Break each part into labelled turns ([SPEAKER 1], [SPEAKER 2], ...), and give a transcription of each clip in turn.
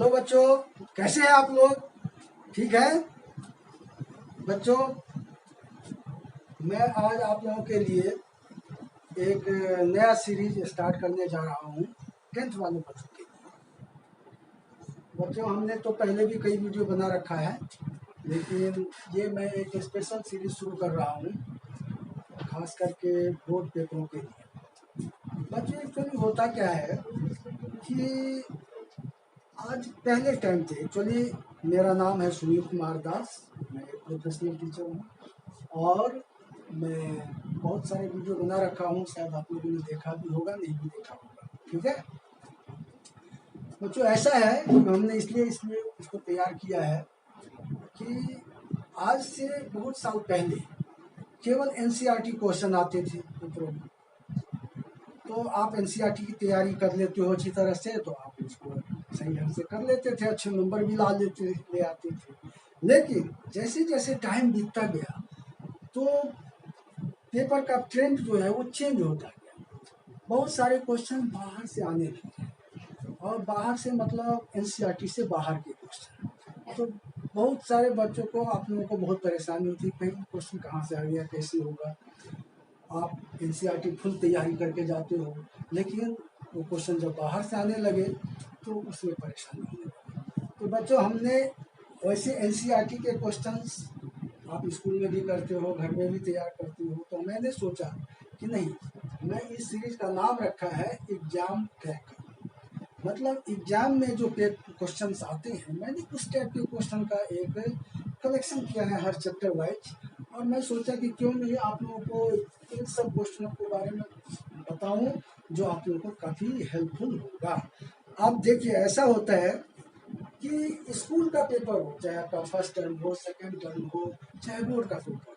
[SPEAKER 1] Hello बच्चों, कैसे हैं आप लोग? ठीक है बच्चों, मैं आज आप लोगों के लिए एक नया सीरीज स्टार्ट करने जा रहा हूँ 10th वाले बच्चों के लिए। बच्चों, हमने तो पहले भी कई वीडियो बना रखा है, लेकिन ये मैं एक स्पेशल सीरीज शुरू कर रहा हूँ, खास करके बोर्ड पेपरों के लिए। बच्चों, एक्चुअली होता क्या है कि आज पहले टाइम थे। एक्चुअली मेरा नाम है सुनील कुमार दास, मैं एक प्रोफेशनल टीचर हूँ और मैं बहुत सारे वीडियो बना रखा हूँ, शायद आप लोगों ने देखा भी होगा, नहीं भी देखा होगा। ठीक है बच्चों, ऐसा है कि हमने इसलिए इसको तैयार किया है कि आज से बहुत साल पहले केवल एनसीईआरटी क्वेश्चन आते थे पेपरों में। तो आप एनसीईआरटी की तैयारी कर लेते हो अच्छी तरह से, तो आप उसको सही ढंग से कर लेते थे, अच्छे नंबर भी ले आते थे। लेकिन जैसे जैसे टाइम बीतता गया तो पेपर का ट्रेंड जो है वो चेंज होता गया। बहुत सारे क्वेश्चन बाहर से आने लगे, और बाहर से मतलब एनसीईआरटी से बाहर के क्वेश्चन। तो बहुत सारे बच्चों को, आप लोगों को बहुत परेशानी होती, कहीं क्वेश्चन कहाँ से आ गया, कैसे होगा। आप एनसीईआरटी फुल तैयारी करके जाते हो, लेकिन वो क्वेश्चन जब बाहर से आने लगे तो उसमें परेशानी होने लगी। तो बच्चों, हमने वैसे एनसीईआरटी के क्वेश्चंस आप स्कूल में भी करते हो, घर में भी तैयार करते हो, तो मैंने सोचा कि नहीं, मैं इस सीरीज का नाम रखा है एग्जाम क्रैकर। मतलब एग्जाम में जो क्वेश्चंस आते हैं, मैंने उस टाइप के क्वेश्चन का एक कलेक्शन किया है हर चैप्टर वाइज। और मैं सोचा कि क्यों नहीं आप लोगों को इन सब क्वेश्चनों के बारे में बताऊं, जो आप लोगों को काफ़ी हेल्पफुल होगा। आप देखिए, ऐसा होता है कि स्कूल का पेपर हो, चाहे आपका फर्स्ट टर्म हो, सेकेंड टर्म हो, चाहे बोर्ड का पेपर,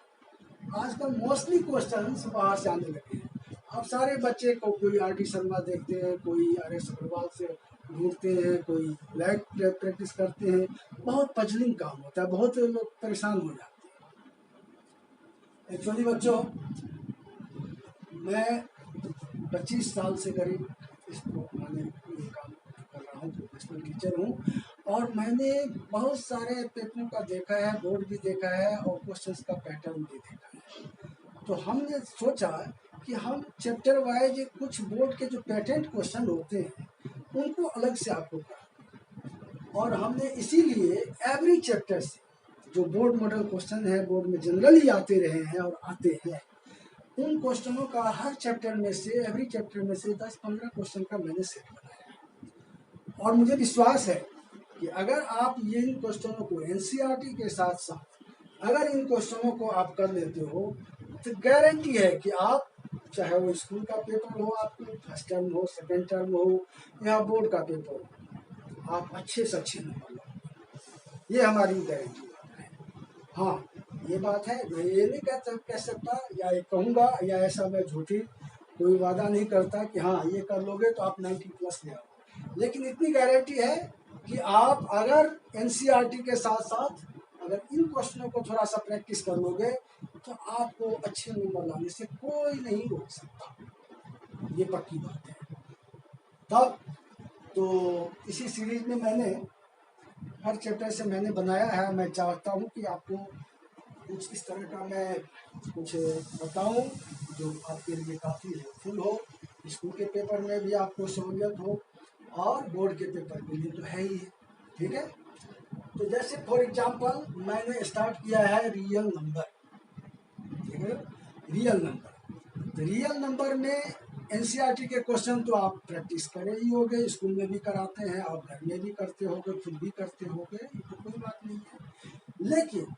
[SPEAKER 1] आजकल मोस्टली क्वेश्चंस बाहर से आने लगे हैं। अब सारे बच्चे को कोई आर.डी. शर्मा देखते हैं, कोई आर.एस. अग्रवाल से ढूंढते हैं, कोई लाइव प्रैक्टिस करते हैं। बहुत पजलिंग काम होता है, बहुत लोग परेशान हो जाते हैं। एक्चुअली बच्चों, मैं 25 साल से करीब इसको मैंने ये काम कर रहा हूँ, प्रोफेशनल टीचर हूँ, और मैंने बहुत सारे पेपरों का देखा है, बोर्ड भी देखा है और क्वेश्चंस का पैटर्न भी देखा है। तो हमने सोचा कि हम चैप्टर वाइज कुछ बोर्ड के जो पैटर्न क्वेश्चन होते हैं उनको अलग से आपको करा, और हमने इसीलिए एवरी चैप्टर से जो बोर्ड मॉडल क्वेश्चन है, बोर्ड में जनरली आते रहे हैं और आते हैं, उन क्वेश्चनों का हर चैप्टर में से, एवरी चैप्टर में से 10-15 क्वेश्चन का मैंने सेट बनाया है। और मुझे विश्वास है कि अगर आप ये इन क्वेश्चनों को एनसीईआरटी के साथ साथ अगर इन क्वेश्चनों को आप कर लेते हो, तो गारंटी है कि आप, चाहे वो स्कूल का पेपर हो, आपको फर्स्ट टर्म हो, सेकेंड टर्म हो, या बोर्ड का पेपर हो, आप अच्छे से अच्छे नंबर लाओगे। ये हमारी गारंटी बात है। हाँ, ये बात है, मैं ये नहीं कह सकता या ये कहूँगा, या ऐसा मैं झूठी कोई वादा नहीं करता कि हाँ ये कर लोगे तो आप 90+ ले आओ। लेकिन इतनी गारंटी है कि आप अगर एनसीईआरटी के साथ साथ अगर इन क्वेश्चनों को थोड़ा सा प्रैक्टिस कर लोगे, तो आपको अच्छे नंबर लाने से कोई नहीं रोक सकता। ये पक्की बात है। तब तो इसी सीरीज में मैंने हर चैप्टर से मैंने बनाया है। मैं चाहता हूँ कि आपको कुछ इस तरह का मैं कुछ बताऊं जो आपके लिए काफ़ी हेल्पफुल हो। स्कूल के पेपर में भी आपको सहूलियत हो, और बोर्ड के पेपर के लिए तो है ही है। ठीक है, तो जैसे फॉर एग्जांपल मैंने स्टार्ट किया है रियल नंबर। ठीक है, रियल नंबर। तो रियल नंबर में एनसीईआरटी के क्वेश्चन तो आप प्रैक्टिस करे ही होगे, स्कूल में भी कराते हैं, आप घर में भी करते होगे, खुद भी करते होगे, ये तो कोई बात नहीं है। लेकिन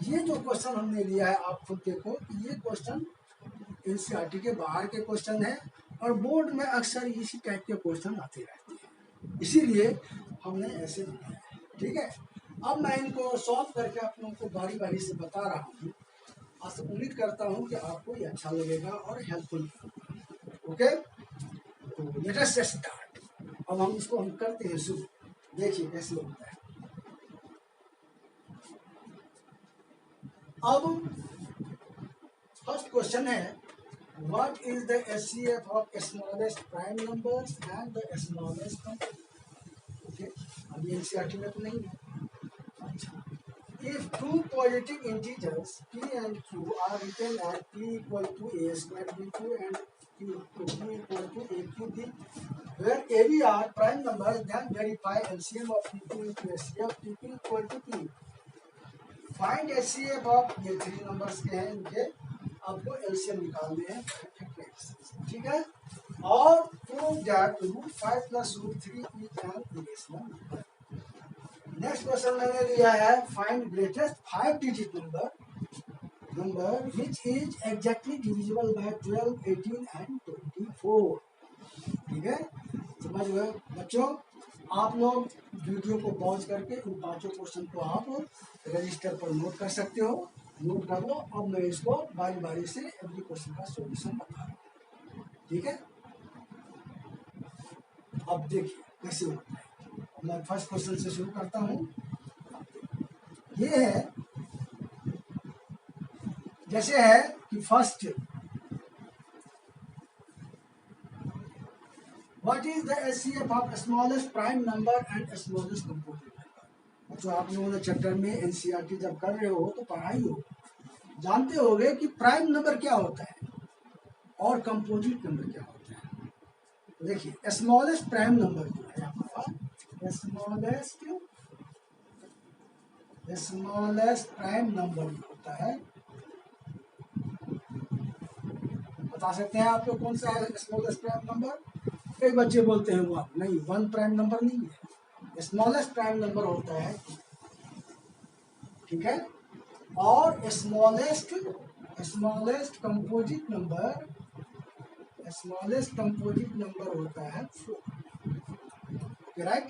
[SPEAKER 1] ये जो क्वेश्चन हमने लिया है, आप खुद देखो कि ये क्वेश्चन एनसीईआरटी के बाहर के क्वेश्चन है, और बोर्ड में अक्सर इसी टाइप के क्वेश्चन आते रहते हैं, इसीलिए हमने ऐसे बनाया है। ठीक है, अब मैं इनको सॉल्व करके आप लोगों को बारी बारी से बता रहा हूँ। आज उम्मीद करता हूँ कि आपको ये अच्छा लगेगा और हेल्पफुल होगा। ओके, तो लेट अस स्टार्ट। अब हम इसको करते हैं शुरू। देखिए कैसे होता है। अब फर्स्ट क्वेश्चन है, what is the HCF of smallest prime numbers and the smallest number. Okay, अभी एनसीईआरटी में तो नहीं है। अच्छा, if two positive integers p and q are written as p equal to a square b2 and p equal to aq where ab are prime numbers, then verify LCM of p2 into HCF p2 equal to p. Find HCF of ये 3 numbers के हैं, इनके आपको LCM निकालने हैं, ठीक है। और prove that root 5 plus root 3 is an irrational number. Next question मैंने लिया है find greatest 5 digit number which is exactly divisible by 12, 18 and 24। ठीक है, समझ गए बच्चों। आप लोग वीडियो को पॉज करके इन 5 क्वेश्चन को आप रजिस्टर पर नोट कर सकते हो, नोट कर लो। अब मैं इसको बारी बारी से एवरी क्वेश्चन का सॉल्यूशन बता रहा हूँ, ठीक है। अब देखिए कैसे होता है। मैं फर्स्ट क्वेश्चन से शुरू करता हूँ। ये है, जैसे है कि first, what is the HCF of smallest prime number and smallest composite number. जो आप लोगों ने चैप्टर में एनसीईआरटी जब कर रहे हो तो पढ़ाई हो, जानते होंगे कि प्राइम नंबर क्या होता है और कंपोजिट नंबर क्या होता है। देखिए स्मॉलेस्ट प्राइम नंबर जो है हमारा, स्मॉलेस्ट प्राइम नंबर होता है, बता सकते हैं आप लोग कौन सा है स्मॉलेस्ट प्राइम नंबर। कई बच्चे बोलते हैं वो नहीं, 1 प्राइम नंबर नहीं है, स्मॉलेस्ट प्राइम नंबर होता है, ठीक है। और स्मॉलेस्ट कंपोजिट नंबर होता है 4, राइट।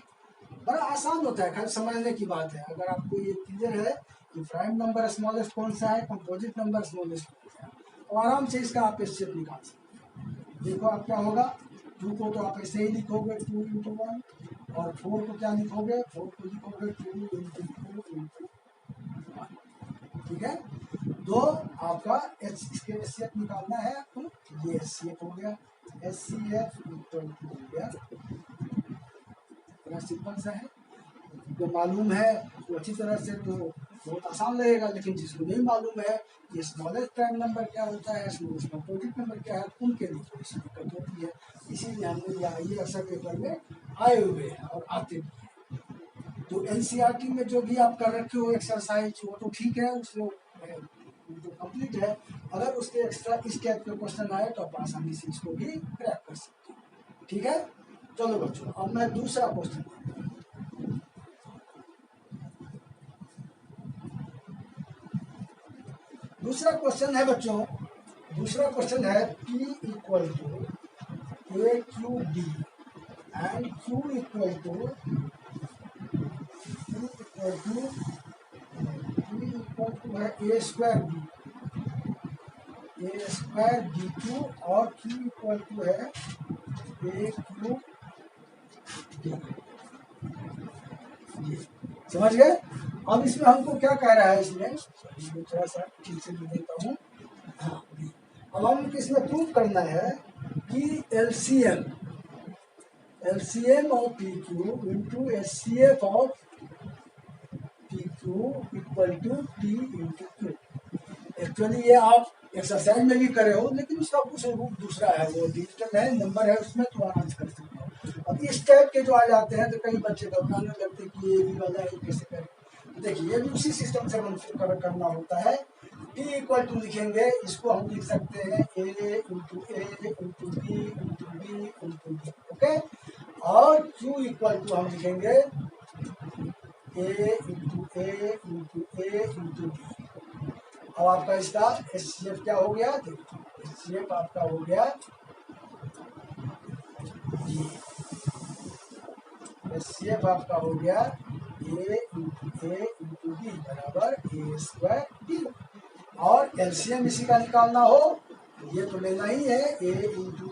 [SPEAKER 1] बड़ा आसान होता है, खाली समझने की बात है। अगर आपको ये क्लियर है कि प्राइम नंबर स्मॉलेस्ट कौन सा है, कंपोजिट नंबर स्मॉलेस्ट कौन सा है, तो आराम से इसका आप स्टेप निकाल सकते हैं। देखो आप क्या होगा, 2 को तो आप ऐसे ही लिखोगे 2 into 1, और 4 को क्या लिखोगे, 4 को लिखोगे 2 into 2 into 1, ठीक है। तो आपका इसके HCF निकालना है आपको, ये HCF हो गया, HCF इक्वल टू हो गया, बड़ा सिंपल सा है। जो मालूम है तो अच्छी तरह से तो बहुत आसान लगेगा, लेकिन जिसको नहीं मालूम है ये स्मॉलेस्ट प्राइम नंबर क्या होता है, स्मॉलेस्ट कंपोजिट नंबर क्या है, उनके लिए थोड़ी सी दिक्कत होती है। इसीलिए हमने ये अक्सर पेपर में आए हुए हैं और आते भी हैं। तो एनसीईआरटी में जो भी आप कर रखे हो एक्सरसाइज वो तो ठीक है, उसको तो कंप्लीट है। अगर उसके एक्स्ट्रा इस टाइप के क्वेश्चन आए तो आप आसानी से इसको भी क्रैक कर सकते हो, ठीक है। चलो बच्चों, अब मैं दूसरा क्वेश्चन, दूसरा क्वेश्चन है बच्चों, दूसरा क्वेश्चन है P equal to AQB and Q equal to है A स्क्वायर B2 और Q इक्वल टू है AQD। समझ गए। अब इसमें हमको क्या कह रहा है, इसमें थोड़ा सा ठीक से लिख देता हूँ। हाँ, अब हमको इसमें प्रूव करना है कि LCM of PQ into HCF of PQ equal to P into Q। Actually ये आप एक्सरसाइज में भी करे हो, लेकिन उसका कुछ रूप दूसरा है, वो डिजिटल है, नंबर है, उसमें तो आराम से कर सकते हो। अब इस टाइप के जो आ जाते हैं तो कई बच्चे घबराने लगते हैं कि ये भी वाला है कैसे करें। तो देखिए ये भी उसी सिस्टम से करना होता है। P इक्वल टू लिखेंगे, इसको हम लिख सकते हैं A into B into B, okay. और Q इक्वल टू हम लिखेंगे A इंटू B। अब आपका इसका HCF क्या हो गया, देखो HCF आपका हो गया ये, HCF आपका हो गया A इंटू B बराबर A स्क्वायर B। और LCM इसी का निकालना हो ये तो लेना ही है, A इंटू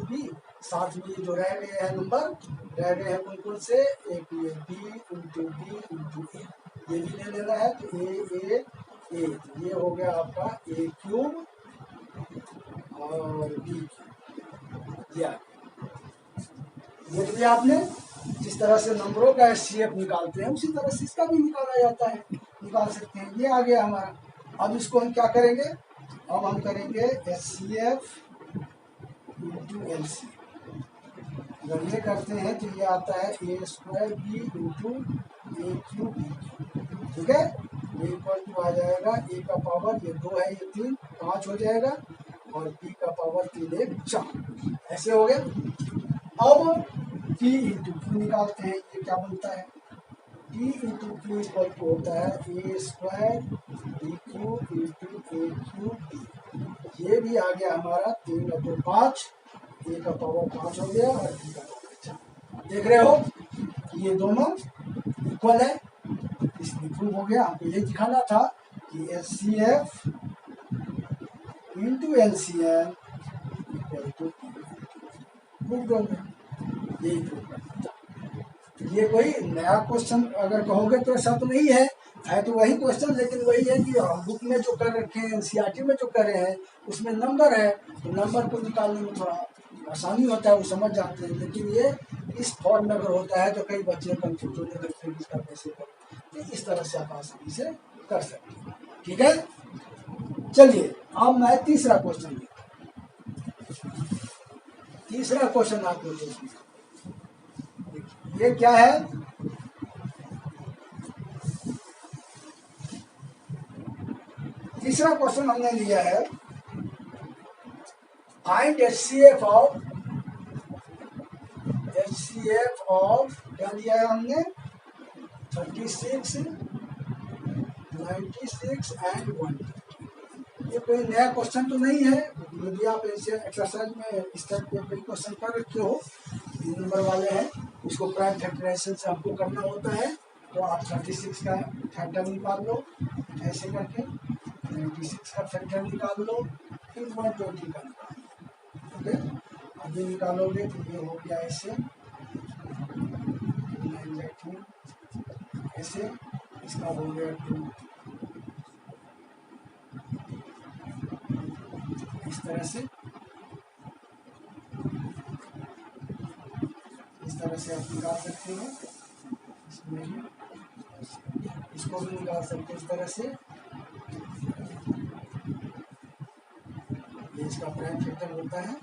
[SPEAKER 1] B, साथ में ये जो रह गए हैं नंबर, रह गए हैं कौन से, एक ये B इंटू A, ये भी ले लेना है। तो A ये हो गया आपका A क्यूब और B क्यूब, ये देख लिया आपने। जिस जिस तरह से नंबरों का HCF निकालते हैं उसी तरह से इसका भी निकाला जाता है, निकाल सकते हैं। ये आ गया हमारा। अब इसको हम क्या करेंगे, अब हम करेंगे HCF इंटू LCM। अगर ये करते हैं तो ये आता है A² B into AQ B, ठीक है। ये इक्वल टू आ जाएगा A का पावर, ये 2 है, ये 3, 5 हो जाएगा, और B का पावर 3 1 4, ऐसे हो गया। अब P इंटू Q निकालते हैं, ये क्या बनता है, P into Q equal to होता है A² BQ into AQ B। ये भी आ गया हमारा 3 और 2 5, A का पावर 5 हो गया और B का पावर 4। देख रहे हो ये दोनों इक्वल है, इसलिए प्रूव हो गया। आपको ये दिखाना था कि HCF into LCM equal to prove हो गया, यही प्रूव करना था। ये कोई नया क्वेश्चन अगर कहोगे तो ऐसा तो नहीं है, तो वही क्वेश्चन, लेकिन वही है कि बुक में जो कर रखे हैं, NCERT में जो कर रहे हैं उसमें नंबर है, तो नंबर को निकालने में थोड़ा आसानी होता है, वो समझ जाते हैं। लेकिन ये इस फॉर्म में अगर होता है तो कई बच्चे कंफ्यूज होने लगते हैं इसका कैसे करें, तो इस तरह से आप आसानी से कर सकते हैं, ठीक है। चलिए अब मैं तीसरा क्वेश्चन लिखता हूं। तीसरा क्वेश्चन आपको देखिए, ये क्या है, तीसरा क्वेश्चन हमने लिया है फाइंड HCF ऑफ क्या लिया है हमने, 36, 96 एंड 1। ये कोई नया क्वेश्चन तो नहीं है, यदि आप ऐसे एक्सरसाइज में इस टाइप के कोई क्वेश्चन कर रखे हो, 3 नंबर वाले हैं, उसको प्राइम फैक्टराइजेशन से आपको करना होता है, तो आप 36 का फैक्टर निकाल लो ऐसे करके, 96 का फैक्टर निकाल लो, फिर 120 का निकाल लो, ओके। अभी निकालोगे तो ये हो गया ऐसे, 9 ऐसे, इसका हो गया 2, इस तरह से, इस तरह से आप निकाल सकते हो। इसमें भी इसको भी निकाल सकते हैं इस तरह से, ये इसका प्राइम फैक्टर होता है।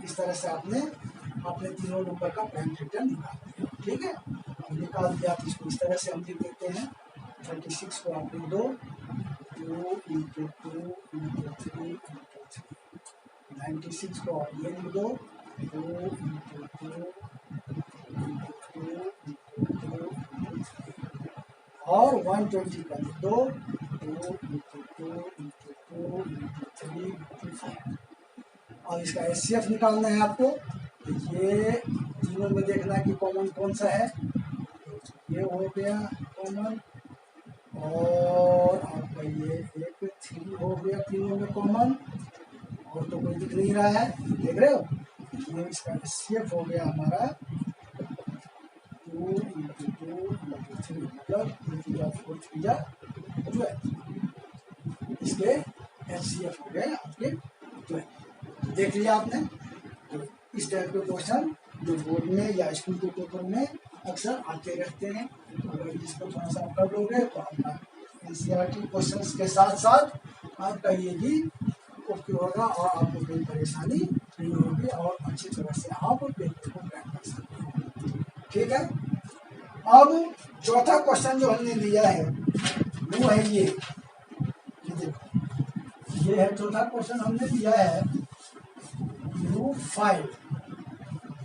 [SPEAKER 1] इस तरह से आपने अपने तीनों नंबर का प्राइम फैक्टर निकाल दिया, ठीक है। अब निकाल दिया तो इसको इस तरह से हम लिख देते हैं, 36 को आप लिख दो 2 इंटू 2 इंटू 3 इंटू 3, 96 को आप ये लिख दो 2 इंटू 2 इंटू 2 इंटू 2 और 120 का लिख दो 2 इंटू 2 इंटू 2 इंटू 3 इंटू 5। और इसका HCF निकालना है आपको, ये तीनों में देखना है कि कॉमन कौन सा है, ये हो गया कॉमन, और आपका ये एक 3 हो गया तीनों में कॉमन, और तो कोई दिख नहीं रहा है, देख रहे हो। ये इसका HCF हो गया हमारा 2 इंटू 2 इंटू 3, मतलब 4 12, इसके HCF हो गए आपके 12। देख लिया आपने। तो इस टाइप के क्वेश्चन जो बोर्ड में या स्कूल के पेपर में अक्सर आते रहते हैं, अगर इसको थोड़ा सा कर लोगे तो आपका NCERT क्वेश्चंस के साथ साथ आपका ये भी ओके होगा और आपको कोई परेशानी नहीं होगी और अच्छी तरह से आप पेपर को क्रैक कर सकते हैं, ठीक है। अब चौथा क्वेश्चन जो हमने लिया है वो है ये देखो, ये है चौथा क्वेश्चन हमने लिया है, √5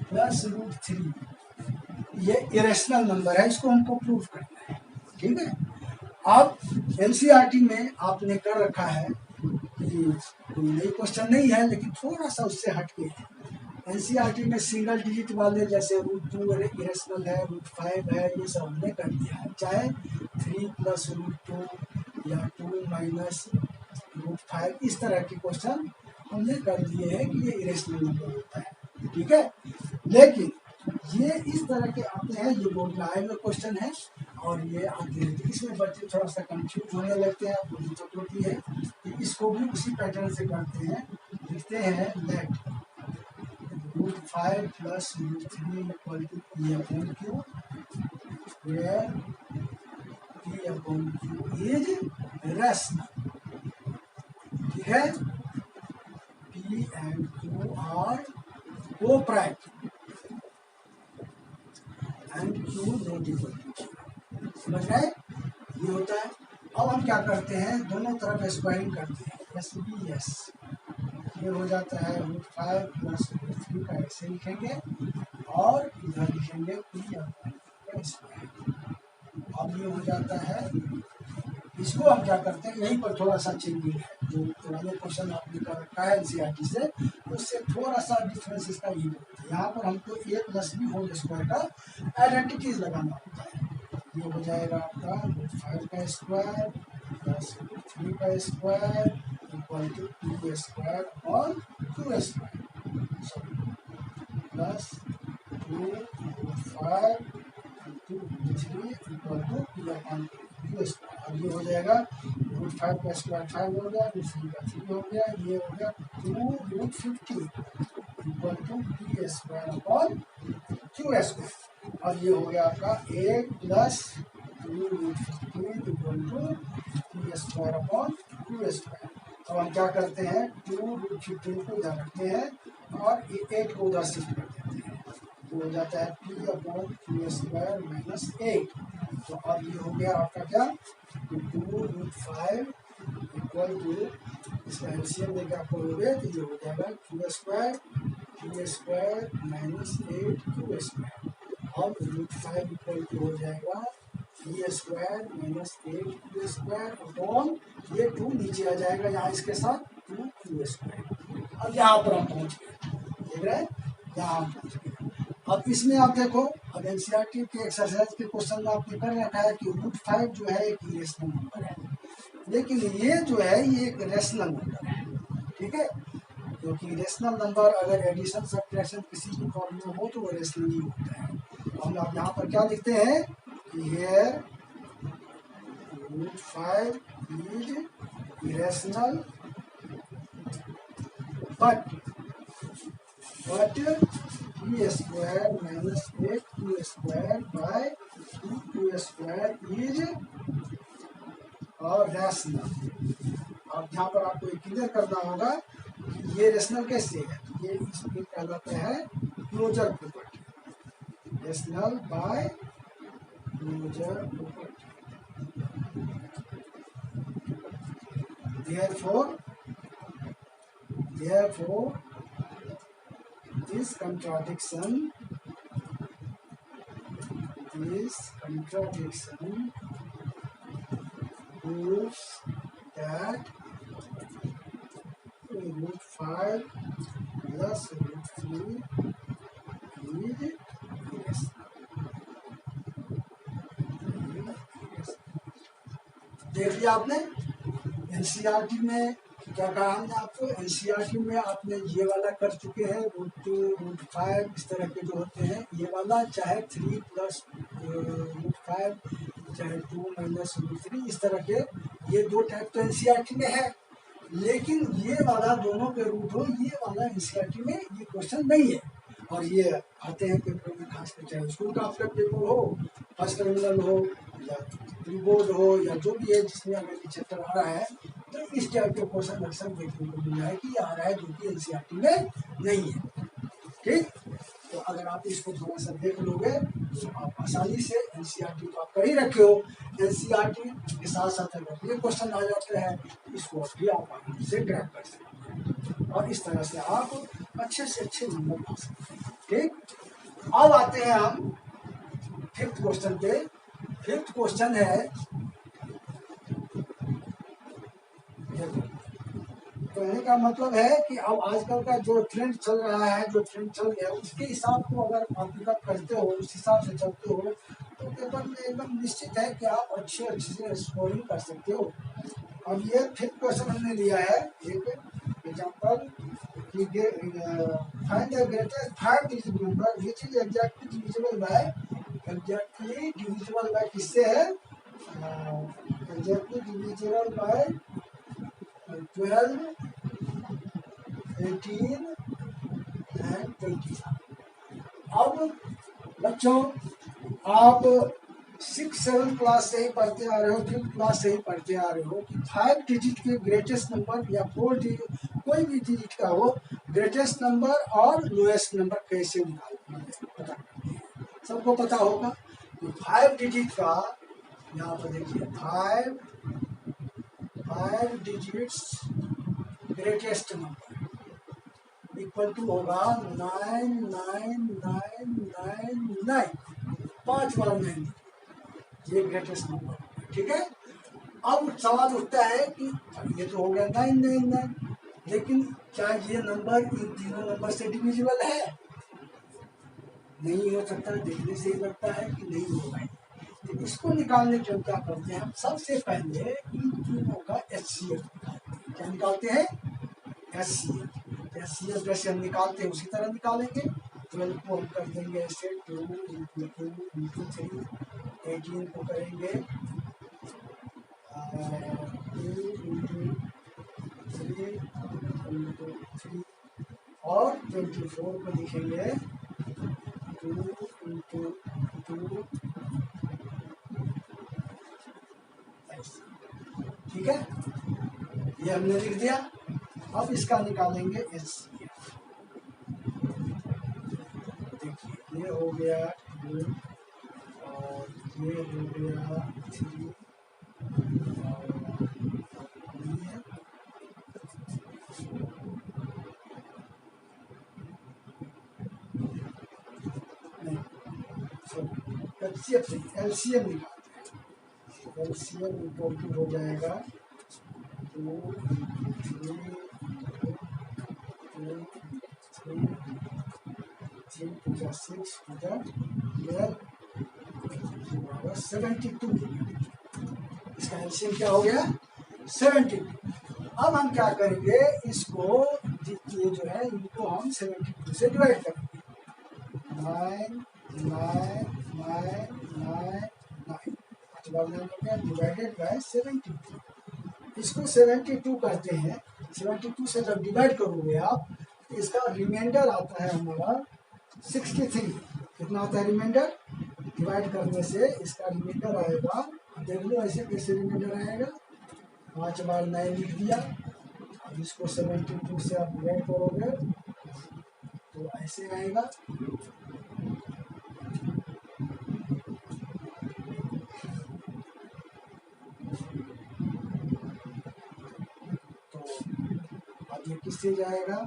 [SPEAKER 1] प्लस √3, ये इरेशनल नंबर है, इसको हमको प्रूफ करना है, ठीक है। अब NCERT में आपने कर रखा है, ये कोई नई क्वेश्चन नहीं है लेकिन थोड़ा सा उससे हटके है। NCERT में सिंगल डिजिट वाले जैसे √2 इरेशनल है, √5 है, ये सब हमने कर दिया है, चाहे 3 प्लस √2 या 2 माइनस √5, इस तरह के क्वेश्चन हमने कर दिए हैं कि ये इरेशनल नंबर होता है, ठीक है। लेकिन ये इस तरह के आते हैं, ये बोर्ड में आए हुए क्वेश्चन है और ये आते हैं, तो इसमें बच्चे थोड़ा सा कंफ्यूज होने लगते हैं, आपको दिक्कत होती है कि इसको भी उसी पैटर्न से करते हैं, लिखते हैं let √5 plus √3 equal to P upon Q, where P upon Q is rational. ठीक है, P and Q are coprime and Q not equal to 0। समझ गए, ये होता है। अब हम क्या करते हैं, दोनों तरफ स्क्वायरिंग करते हैं, SBS ये हो जाता है √5 प्लस √3 का ऐसे लिखेंगे और इधर लिखेंगे P अपॉन स्क्वायर। अब ये हो जाता है, इसको हम क्या करते हैं, यहीं पर थोड़ा सा चेंजिंग है, जो पुराने क्वेश्चन आपने कर रखा है एनसीईआरटी से, उससे थोड़ा सा डिफरेंस इसका ये होता है। यहाँ पर हमको a plus b whole square का आइडेंटिटीज लगाना होता है। ये हो जाएगा आपका √5 का स्क्वायर प्लस √3 का square equal to P square और Q square, plus 2√5 into √3 equal to P upon Q square. अब ये हो जाएगा √5 का स्क्वायर 5 हो गया, √3 का 3 हो गया, ये हो गया 2√50 equal to P square upon Q square. और ये हो गया आपका 8 plus 2√15 equal to P square upon Q square. अब हम क्या करते हैं, 2√15 को इधर रखते हैं और 8 को उधर शिफ्ट कर देते हैं, तो हो जाता है P upon Q square minus 8। तो अब ये हो गया आपका क्या, 2√5 इक्वल टू, इसका एलसीएम लेके आप करोगे तो ये हो जाएगा Q square minus 8 Q square. अब √5 इक्वल टू हो जाएगा P square minus 8 Q square upon ये 2 नीचे आ जाएगा यहाँ इसके साथ 2Q स्क्वायर। अब यहाँ पर हम पहुँच गए, देख रहे हैं, यहाँ हम पहुँच गए। अब इसमें आप देखो, अब एनसीईआरटी के एक्सरसाइज के क्वेश्चन में आपने कर रखा है कि √5 जो है एक इरेशनल नंबर है, लेकिन ये जो है ये एक रेशनल नंबर है। ठीक है, क्योंकि रेशनल नंबर अगर एडिशन सब्ट्रैक्शन किसी भी फॉर्म में हो तो वो रेशनल ही होता है। हम आप यहाँ पर क्या लिखते हैं कि here √5 is irrational but P square minus 8Q square by 2Q square is और रेशनल। अब यहाँ पर आपको क्लियर करना होगा कि ये रेशनल कैसे है, ये इसमें कहलाता है closure property, rational by closure property. Therefore this contradiction proves that √5 plus √3 is irrational। देख लिया आपने, एनसीईआरटी में क्या कहा हमने आपको, एनसीईआरटी में आपने ये वाला कर चुके हैं, √2 √5 इस तरह के जो होते हैं, ये वाला चाहे 3 प्लस √5 चाहे 2 माइनस √3 इस तरह के, ये दो टाइप तो एनसीईआरटी में है, लेकिन ये वाला दोनों के रूट हो, ये वाला एनसीईआरटी में ये क्वेश्चन नहीं है। और ये आते हैं पेपर में, खासकर चाहे स्कूल का आपका पेपर हो, फर्स्ट टर्मिनल हो या प्री बोर्ड हो या जो भी है जिसमें अगर ये चैप्टर आ रहा है, तो इस टाइप के क्वेश्चन अक्सर देखने को मिल रहा है कि ये आ रहा है जो कि एनसीईआरटी में नहीं है। ठीक, तो अगर आप इसको थोड़ा सा देख लोगे तो आप आसानी से एनसीईआरटी तो आप कर ही रखे हो, एनसीईआरटी के साथ साथ अगर ये क्वेश्चन आ जाते हैं इसको भी आप आराम से क्रैक कर सकते हैं और इस तरह से आप अच्छे से अच्छे नंबर ला सकते हैं। ठीक, अब आते हैं हम फिफ्थ क्वेश्चन पे। फिफ्थ क्वेश्चन है, कहने का मतलब है कि अब आजकल का जो ट्रेंड चल रहा है, जो ट्रेंड चल गया उसके हिसाब को अगर आप पिकअप करते हो, उस हिसाब से चलते हो, तो पेपर में एकदम निश्चित है कि आप अच्छे से स्कोरिंग कर सकते हो। अब ये फिफ्थ क्वेश्चन हमने लिया है, एक एग्जांपल कि find the greatest 5 digit number which is exactly divisible bye किससे है, एग्जैक्टली डिविजिबल बाय 12, 18, एंड 20। अब बच्चों आप 6-7 क्लास से ही पढ़ते आ रहे हो, 5th क्लास से ही पढ़ते आ रहे हो कि 5 डिजिट के ग्रेटेस्ट नंबर या 4 डिजिट कोई भी डिजिट का हो, ग्रेटेस्ट नंबर और लोएस्ट नंबर कैसे निकालना है पता करते हैं। सबको पता होगा कि 5 डिजिट का, यहाँ पर देखिए 5 digits greatest number equal to होगा 99999, 5 बार 9, ये ग्रेटेस्ट नंबर, ठीक है। अब सवाल उठता है कि ये तो हो गया 999, लेकिन क्या ये नंबर इन तीनों नंबर से डिविजिबल है? नहीं हो सकता, देखने से ही लगता है कि नहीं होगा। तो इसको निकालने के लिए क्या करते हैं, हम सबसे पहले इन तीनों का HCF निकालते हैं। क्या निकालते हैं? HCF। HCF जैसे हम निकालते हैं उसी तरह निकालेंगे। 12 को हम कर देंगे ऐसे 2 × 2 × 3, 18 को करेंगे 2 × 3 × 3 और 24 को लिखेंगे 2 × 2, ठीक है। ये हमने लिख दिया। अब इसका निकालेंगे HCF। देखिए ये हो गया 2 और ये हो गया 3 और ये LCM निकालते हैं। LCM इक्वल टू हो जाएगा 2 3 × 6 × 12 72। इसका एलसीएम क्या हो गया? 72। अब हम क्या करेंगे, इसको ये जो है इनको हम 72 से डिवाइड करेंगे। 9 9 9 9 9 डिवाइडेड बाय 72। इसको 72 करते हैं। 72 से जब डिवाइड करोगे आप, तो इसका रिमाइंडर आता है हमारा 63। कितना आता है रिमाइंडर? डिवाइड करने से इसका रिमाइंडर आएगा, देख लो ऐसे कैसे रिमाइंडर आएगा। 5 बार 9 लिख दिया। अब इसको 72 से आप डिवाइड करोगे तो ऐसे आएगा। तो अब ये किससे जाएगा?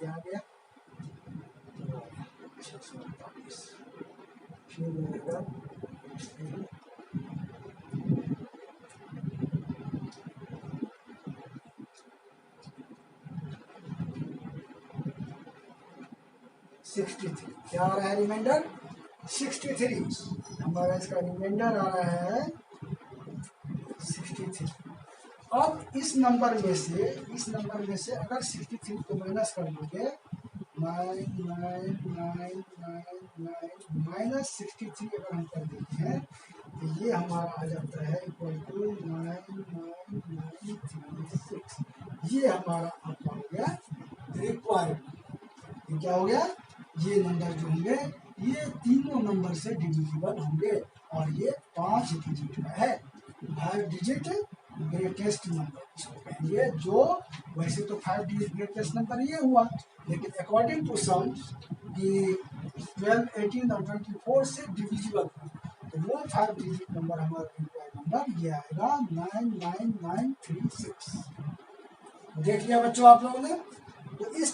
[SPEAKER 1] आ गया 648। फिर रहेगा 63। क्या आ रहा है रिमाइंडर? 63। हमारा इसका रिमाइंडर आ रहा है 63। अब इस नंबर में से अगर 63 को माइनस कर दोगे, 9 -63 अगर हम कर देते हैं तो ये हमारा आ जाता है इक्वल टू 9936। ये हमारा आपका हो गया रिक्वायर्ड। ये क्या हो गया? ये नंबर जो होंगे ये तीनों नंबर से डिविजिबल होंगे और ये 5 डिजिट का है। 5 डिजिट ग्रेटेस्ट नंबर इसको कहेंगे। जो वैसे तो 5 डिजिट ग्रेटेस्ट नंबर ये हुआ, लेकिन अकॉर्डिंग टू सम कि 12, 18 और 24 से डिविजिबल हो तो वो 5 डिजिट नंबर हमारा इंक्वायरी नंबर ये आएगा 99936। देख लिया बच्चों आप लोगों ने। तो इस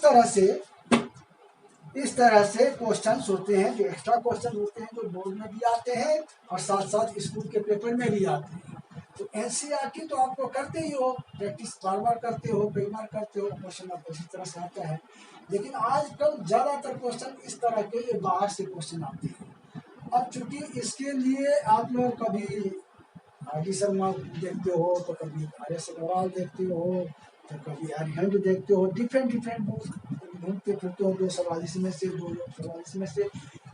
[SPEAKER 1] तरह से क्वेश्चंस होते हैं, जो एक्स्ट्रा क्वेश्चन होते हैं जो बोर्ड में भी आते हैं और साथ साथ स्कूल के पेपर में भी आते हैं। तो एनसीईआरटी तो आपको करते ही हो, प्रैक्टिस बार बार करते हो, कई बार करते हो, क्वेश्चन आपको इसी तरह से आता है। लेकिन आजकल ज़्यादातर क्वेश्चन इस तरह के ये बाहर से क्वेश्चन आते हैं। अब चूंकि इसके लिए आप लोग कभी आर.डी. शर्मा देखते हो, तो कभी आर.एस. अग्रवाल देखते हो, तो कभी अरिहंत देखते हो, डिफरेंट बुक्स ढूंढते फिरते हो 244 में से 244 में से।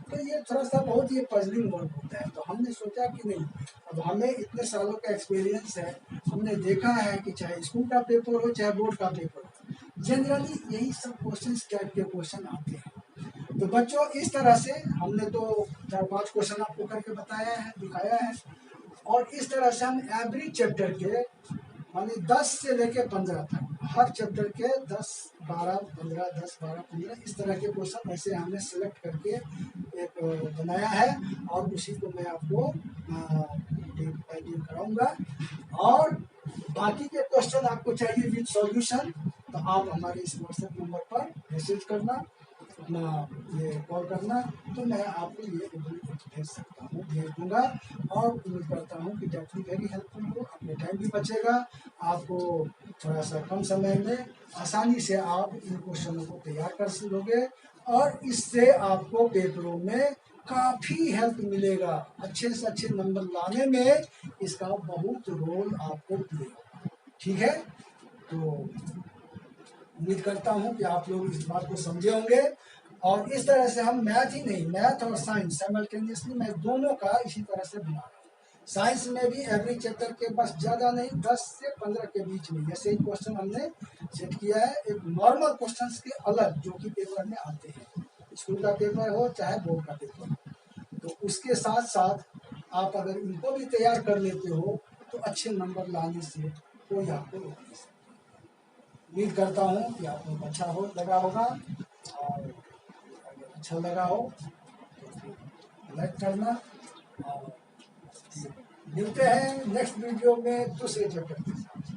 [SPEAKER 1] तो ये थोड़ा सा बहुत ये पजलिंग वर्क होता है। तो हमने सोचा कि नहीं, अब हमें इतने सालों का एक्सपीरियंस है, हमने देखा है कि चाहे स्कूल का पेपर हो चाहे बोर्ड का पेपर हो, जनरली यही सब क्वेश्चन टाइप के क्वेश्चन आते हैं। तो बच्चों इस तरह से हमने तो 4-5 क्वेश्चन आपको करके बताया है, दिखाया है। और इस तरह से हम एवरी चैप्टर के माने 10 से लेके 15 तक, हर चैप्टर के 10, 12, 15, 10, 12, 15 इस तरह के क्वेश्चन ऐसे हमने सेलेक्ट करके एक बनाया है और उसी को मैं आपको कराऊंगा। और बाकी के क्वेश्चन आपको चाहिए विद सॉल्यूशन, तो आप हमारे इस व्हाट्सएप नंबर पर मैसेज करना, अपना ये कॉल करना, तो मैं आपको ये भेज सकता हूँ, भेज दूँगा। और उम्मीद करता हूँ कि डेट भी वेरी हेल्पफुल हो, अपने टाइम भी बचेगा, आपको थोड़ा सा कम समय में आसानी से आप इन क्वेश्चनों को तैयार कर लोगे और इससे आपको पेपरों में काफ़ी हेल्प मिलेगा। अच्छे से अच्छे नंबर लाने में इसका बहुत रोल आपको प्ले होगा। ठीक है, तो उम्मीद करता हूँ कि आप लोग इस बात को समझे होंगे। और इस तरह से हम मैथ ही नहीं, मैथ और साइंस साइमल्टेनियसली मैं दोनों का इसी तरह से बना रहा हूँ। साइंस में भी एवरी चैप्टर के बस ज़्यादा नहीं 10 से 15 के बीच में जैसे ही क्वेश्चन हमने सेट किया है, एक नॉर्मल क्वेश्चंस के अलग जो कि पेपर में आते हैं, स्कूल का पेपर हो चाहे बोर्ड का पेपर हो। तो उसके साथ साथ आप अगर इनको भी तैयार कर लेते हो तो अच्छे नंबर लाने से कोई आपको रोक नहीं सकता। उम्मीद करता हूँ कि आपको अच्छा लगा होगा, और अगर अच्छा लगा हो तो लाइक करना। और मिलते हैं नेक्स्ट वीडियो में दूसरे चैप्टर के साथ।